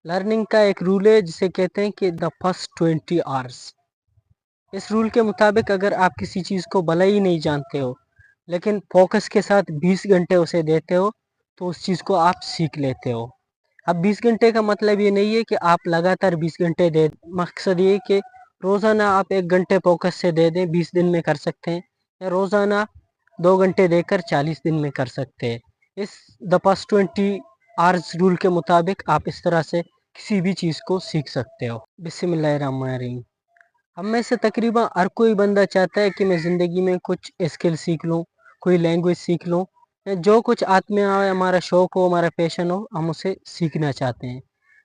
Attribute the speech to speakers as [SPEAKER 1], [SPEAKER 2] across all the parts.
[SPEAKER 1] Learning का एक rule है जिसे कहते हैं कि द फर्स्ट 20 आवर्स। इस रूल के मुताबिक अगर आप किसी चीज़ को भले ही नहीं जानते हो लेकिन फोकस के साथ 20 घंटे उसे देते हो तो उस चीज़ को आप सीख लेते हो। अब 20 घंटे का मतलब ये नहीं है कि आप लगातार 20 घंटे दे, मकसद ये है कि रोज़ाना आप 1 घंटे फोकस से दे दें, 20 दिन में कर सकते हैं, या रोज़ाना 2 घंटे देकर 40 दिन में कर सकते हैं। इस द फर्स्ट 20 आवर्स रूल के मुताबिक आप इस तरह से किसी भी चीज़ को सीख सकते हो। बिस्मिल्लाहिर्रहमानिर्रहीम। हम में से तकरीबन हर कोई बंदा चाहता है कि मैं ज़िंदगी में कुछ स्किल सीख लूँ, कोई लैंग्वेज सीख लूँ, या जो कुछ आत्म में आए, हमारा शौक़ हो, हमारा पैशन हो, हम उसे सीखना चाहते हैं।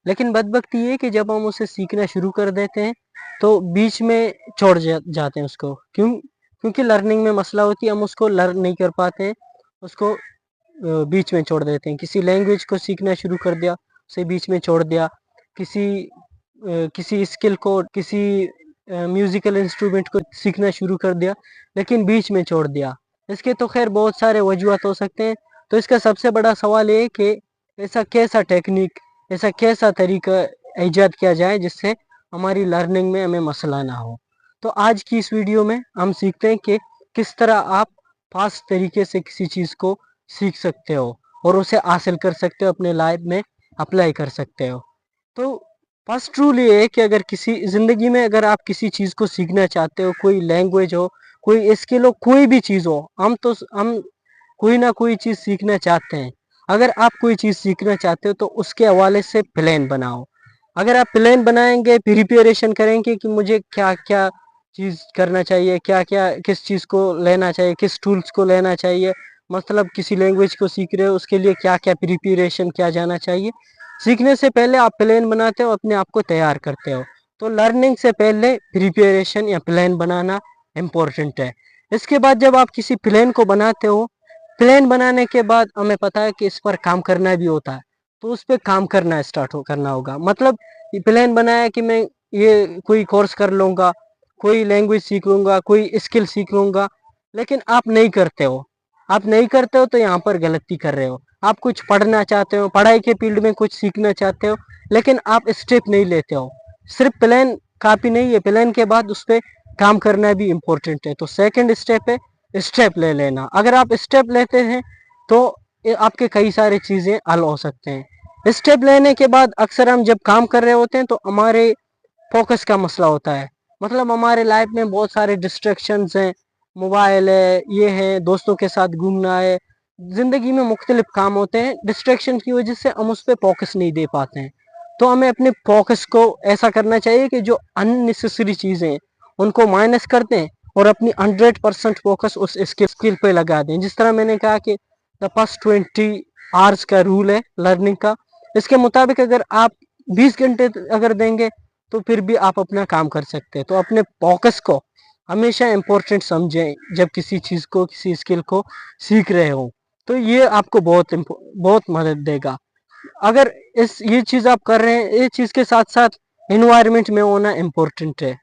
[SPEAKER 1] लेकिन बदबख्ती ये है कि जब हम उसे सीखना शुरू कर देते हैं तो बीच में छोड़ जाते हैं उसको। क्योंकि लर्निंग में मसला होती है, हम उसको लर्न नहीं कर पाते हैं, उसको बीच में छोड़ देते हैं। किसी लैंग्वेज को सीखना शुरू कर दिया, उसे बीच में छोड़ दिया, किसी स्किल को, किसी म्यूज़िकल इंस्ट्रूमेंट को सीखना शुरू कर दिया लेकिन बीच में छोड़ दिया। इसके तो खैर बहुत सारे वजूहत हो सकते हैं। तो इसका सबसे बड़ा सवाल ये है कि ऐसा कैसा टेक्निक, ऐसा कैसा तरीका ईजाद किया जाए जिससे हमारी लर्निंग में हमें मसला ना हो। तो आज की इस वीडियो में हम सीखते हैं कि किस तरह आप फास्ट तरीके से किसी चीज़ को सीख सकते हो और उसे हासिल कर सकते हो, अपने लाइफ में अप्लाई कर सकते हो। तो फर्स्ट रूल ये है कि अगर किसी ज़िंदगी में अगर आप किसी चीज़ को सीखना चाहते हो, कोई लैंग्वेज हो, कोई स्किल हो, कोई भी चीज़ हो, हम कोई ना कोई चीज़ सीखना चाहते हैं। अगर आप कोई चीज़ सीखना चाहते हो तो उसके हवाले से प्लान बनाओ। अगर आप प्लान बनाएंगे, प्रिपरेशन करेंगे कि मुझे क्या क्या चीज़ करना चाहिए, क्या क्या किस चीज़ को लेना चाहिए, किस टूल्स को लेना चाहिए, मतलब किसी लैंग्वेज को सीख रहे हो उसके लिए क्या क्या प्रिपरेशन किया जाना चाहिए। सीखने से पहले आप प्लान बनाते हो, अपने आप को तैयार करते हो। तो लर्निंग से पहले प्रिपरेशन या प्लान बनाना इम्पोर्टेंट है। इसके बाद जब आप किसी प्लान को बनाते हो, प्लान बनाने के बाद हमें पता है कि इस पर काम करना भी होता है, तो उस पर काम करना करना होगा। मतलब प्लान बनाया कि मैं ये कोई कोर्स कर लूँगा, कोई लैंग्वेज सीख लूँगा, कोई स्किल सीख लूँगा, लेकिन आप नहीं करते हो। आप नहीं करते हो तो यहाँ पर गलती कर रहे हो। आप कुछ पढ़ना चाहते हो, पढ़ाई के फील्ड में कुछ सीखना चाहते हो, लेकिन आप स्टेप नहीं लेते हो। सिर्फ प्लान काफ़ी नहीं है, प्लान के बाद उस पर काम करना भी इम्पोर्टेंट है। तो सेकंड स्टेप है स्टेप ले लेना। अगर आप स्टेप लेते हैं तो आपके कई सारी चीज़ें हल हो सकते हैं। स्टेप लेने के बाद अक्सर हम जब काम कर रहे होते हैं तो हमारे फोकस का मसला होता है। मतलब हमारे लाइफ में बहुत सारे डिस्ट्रैक्शंस हैं, मोबाइल है, ये है, दोस्तों के साथ घूमना है, ज़िंदगी में मुख्तलिफ काम होते हैं। डिस्ट्रैक्शन की वजह से हम उस पर फोकस नहीं दे पाते हैं। तो हमें अपने फोकस को ऐसा करना चाहिए कि जो अननेसेसरी चीज़ें हैं उनको माइनस कर दें और अपनी 100% फोकस उस स्किल पे लगा दें। जिस तरह मैंने कहा कि द फर्स्ट 20 आवर्स का रूल है लर्निंग का, इसके मुताबिक अगर आप 20 घंटे अगर देंगे तो फिर भी आप अपना काम कर सकते हैं। तो अपने फोकस को हमेशा इम्पोर्टेंट समझें जब किसी चीज़ को, किसी स्किल को सीख रहे हो, तो ये आपको बहुत मदद देगा। अगर ये चीज़ आप कर रहे हैं, ये चीज़ के साथ साथ इन्वायरमेंट में होना इम्पोर्टेंट है।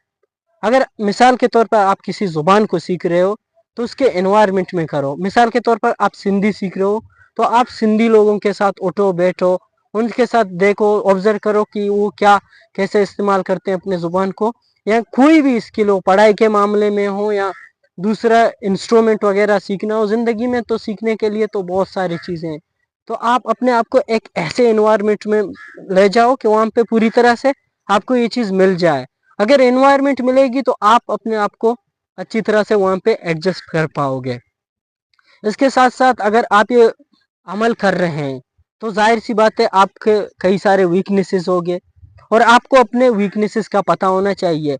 [SPEAKER 1] अगर मिसाल के तौर पर आप किसी ज़ुबान को सीख रहे हो तो उसके एनवायरनमेंट में करो। मिसाल के तौर पर आप सिंधी सीख रहे हो तो आप सिंधी लोगों के साथ उठो बैठो, उनके साथ देखो, ऑब्जर्व करो कि वो क्या कैसे इस्तेमाल करते हैं अपने ज़ुबान को। या कोई भी स्किल हो, पढ़ाई के मामले में हो या दूसरा इंस्ट्रूमेंट वगैरह सीखना हो, ज़िंदगी में तो सीखने के लिए तो बहुत सारी चीज़ें हैं। तो आप अपने आप को एक ऐसे एनवायरनमेंट में ले जाओ कि वहाँ पे पूरी तरह से आपको ये चीज़ मिल जाए। अगर एनवायरनमेंट मिलेगी तो आप अपने आप को अच्छी तरह से वहाँ पे एडजस्ट कर पाओगे। इसके साथ साथ अगर आप ये अमल कर रहे हैं तो जाहिर सी बात है आपके कई सारे वीकनेसेस होंगे और आपको अपने वीकनेसेस का पता होना चाहिए।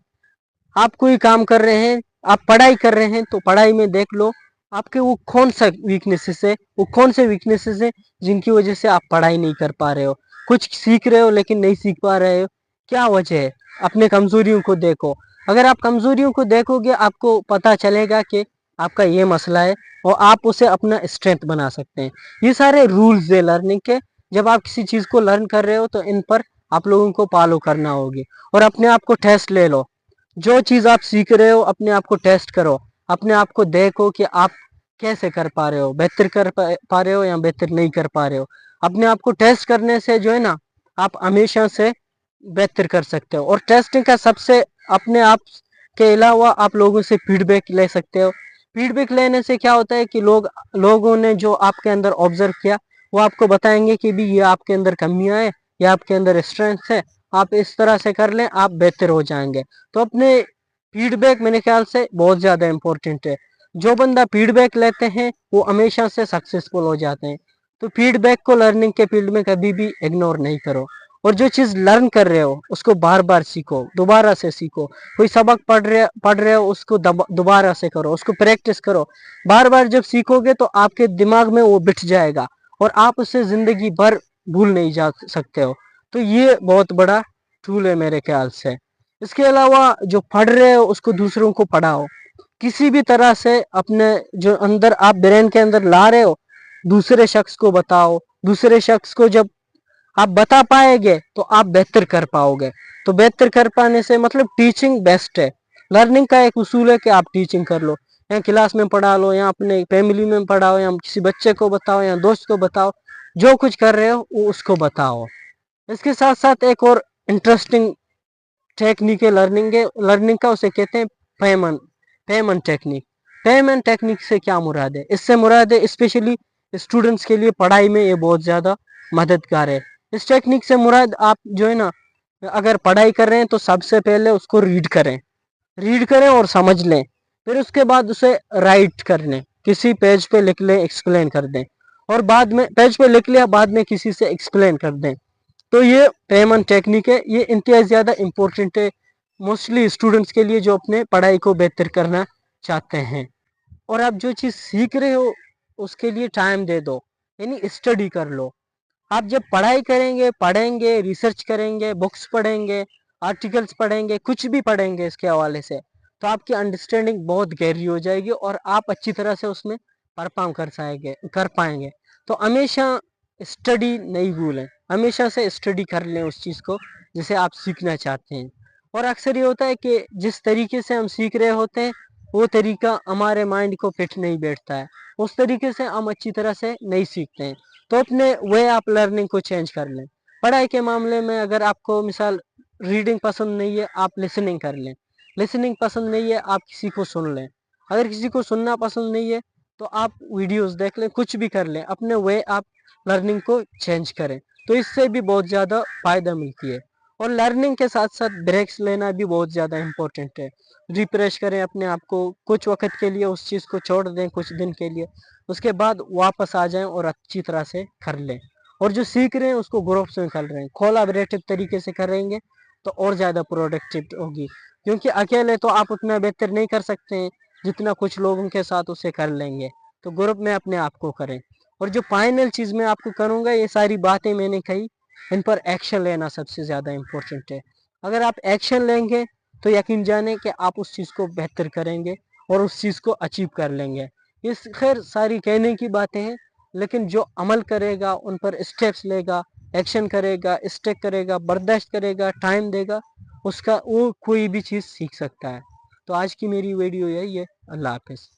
[SPEAKER 1] आप कोई काम कर रहे हैं, आप पढ़ाई कर रहे हैं, तो पढ़ाई में देख लो आपके वो कौन सा वीकनेसेस है, वो कौन से वीकनेसेस है जिनकी वजह से आप पढ़ाई नहीं कर पा रहे हो। कुछ सीख रहे हो लेकिन नहीं सीख पा रहे हो, क्या वजह है? अपने कमज़ोरियों को देखो। अगर आप कमज़ोरियों को देखोगे आपको पता चलेगा कि आपका ये मसला है और आप उसे अपना स्ट्रेंथ बना सकते हैं। ये सारे रूल्स है लर्निंग के। जब आप किसी चीज़ को लर्न कर रहे हो तो इन पर आप लोगों को फॉलो करना होगी और अपने आप को टेस्ट ले लो। जो चीज़ आप सीख रहे हो अपने आप को टेस्ट करो, अपने आप को देखो कि आप कैसे कर पा रहे हो, बेहतर कर पा रहे हो या बेहतर नहीं कर पा रहे हो। अपने आप को टेस्ट करने से जो है ना, आप हमेशा से बेहतर कर सकते हो। और टेस्टिंग का सबसे अपने आप के अलावा आप लोगों से फीडबैक ले सकते हो। फीडबैक लेने से क्या होता है कि लोगों ने जो आपके अंदर ऑब्जर्व किया वो आपको बताएंगे कि भी ये आपके अंदर कमियां है, ये आपके अंदर स्ट्रेंथ है, आप इस तरह से कर लें, आप बेहतर हो जाएंगे। तो अपने फीडबैक मेरे ख्याल से बहुत ज़्यादा इम्पोर्टेंट है। जो बंदा फीडबैक लेते हैं वो हमेशा से सक्सेसफुल हो जाते हैं। तो फीडबैक को लर्निंग के फील्ड में कभी भी इग्नोर नहीं करो। और जो चीज़ लर्न कर रहे हो उसको बार बार सीखो, दोबारा से सीखो। कोई सबक पढ़ रहे हो उसको दोबारा से करो, उसको प्रैक्टिस करो। बार बार जब सीखोगे तो आपके दिमाग में वो बिठ जाएगा और आप उससे ज़िंदगी भर भूल नहीं जा सकते हो। तो ये बहुत बड़ा टूल है मेरे ख्याल से। इसके अलावा जो पढ़ रहे हो उसको दूसरों को पढ़ाओ। किसी भी तरह से अपने जो अंदर आप ब्रेन के अंदर ला रहे हो दूसरे शख्स को बताओ। दूसरे शख्स को जब आप बता पाएंगे तो आप बेहतर कर पाओगे। तो बेहतर कर पाने से मतलब टीचिंग बेस्ट है। लर्निंग का एक उसूल है कि आप टीचिंग कर लो, या क्लास में पढ़ा लो, या अपने फैमिली में पढ़ाओ, या किसी बच्चे को बताओ, या दोस्त को बताओ। जो कुछ कर रहे हो वो उसको बताओ। इसके साथ साथ एक और इंटरेस्टिंग टेक्निक है लर्निंग का, उसे कहते हैं payment payment technique. Payment technique से क्या मुराद है? इससे मुराद है स्पेशली स्टूडेंट्स के लिए पढ़ाई में ये बहुत ज़्यादा मददगार है। इस टेक्निक से मुराद आप जो है ना, अगर पढ़ाई कर रहे हैं तो सबसे पहले उसको रीड करें और समझ लें। फिर उसके बाद उसे राइट कर लें, किसी पेज पे लिख लें, एक्सप्लेन कर दें। और बाद में पेज पे लिख लिया, बाद में किसी से एक्सप्लेन कर दें। तो ये पेमेंट टेक्निक है, ये इंतहाई ज़्यादा इम्पोर्टेंट है मोस्टली स्टूडेंट्स के लिए जो अपने पढ़ाई को बेहतर करना चाहते हैं। और आप जो चीज़ सीख रहे हो उसके लिए टाइम दे दो, यानी स्टडी कर लो। आप जब पढ़ाई करेंगे, पढ़ेंगे, रिसर्च करेंगे, बुक्स पढ़ेंगे, आर्टिकल्स पढ़ेंगे, कुछ भी पढ़ेंगे इसके हवाले से, तो आपकी अंडरस्टैंडिंग बहुत गहरी हो जाएगी और आप अच्छी तरह से उसमें परफॉर्म कर पाएंगे। तो हमेशा स्टडी नहीं भूलें, हमेशा से स्टडी कर लें उस चीज़ को जिसे आप सीखना चाहते हैं। और अक्सर ये होता है कि जिस तरीके से हम सीख रहे होते हैं वो तरीका हमारे माइंड को फिट नहीं बैठता है, उस तरीके से हम अच्छी तरह से नहीं सीखते हैं। तो अपने वे आप लर्निंग को चेंज कर लें। पढ़ाई के मामले में अगर आपको मिसाल रीडिंग पसंद नहीं है, आप लिसनिंग कर लें। लिसनिंग पसंद नहीं है, आप किसी को सुन लें। अगर किसी को सुनना पसंद नहीं है तो आप वीडियोस देख लें, कुछ भी कर लें। अपने वे आप लर्निंग को चेंज करें, तो इससे भी बहुत ज़्यादा फ़ायदा मिलती है। और लर्निंग के साथ साथ ब्रेक्स लेना भी बहुत ज़्यादा इम्पोर्टेंट है। रिफ्रेश करें अपने आप को, कुछ वक्त के लिए उस चीज़ को छोड़ दें, कुछ दिन के लिए, उसके बाद वापस आ जाएं और अच्छी तरह से कर लें। और जो सीख रहे हैं उसको ग्रुप्स में कर रहे हैं, कोलैबोरेटिव तरीके से करेंगे तो और ज़्यादा प्रोडक्टिव होगी। क्योंकि अकेले तो आप उतना बेहतर नहीं कर सकते हैं जितना कुछ लोगों के साथ उसे कर लेंगे। तो ग्रुप में अपने आप को करें। और जो फाइनल चीज़ मैं आपको करूँगा, ये सारी बातें मैंने कही, इन पर एक्शन लेना सबसे ज़्यादा इम्पोर्टेंट है। अगर आप एक्शन लेंगे तो यकीन जाने कि आप उस चीज़ को बेहतर करेंगे और उस चीज़ को अचीव कर लेंगे। ये खैर सारी कहने की बातें हैं, लेकिन जो अमल करेगा, उन पर स्टेप्स लेगा, एक्शन करेगा, स्टेक करेगा, बर्दाश्त करेगा, टाइम देगा, उसका वो कोई भी चीज़ सीख सकता है। तो आज की मेरी वीडियो यही है। अल्लाह हाफिज़।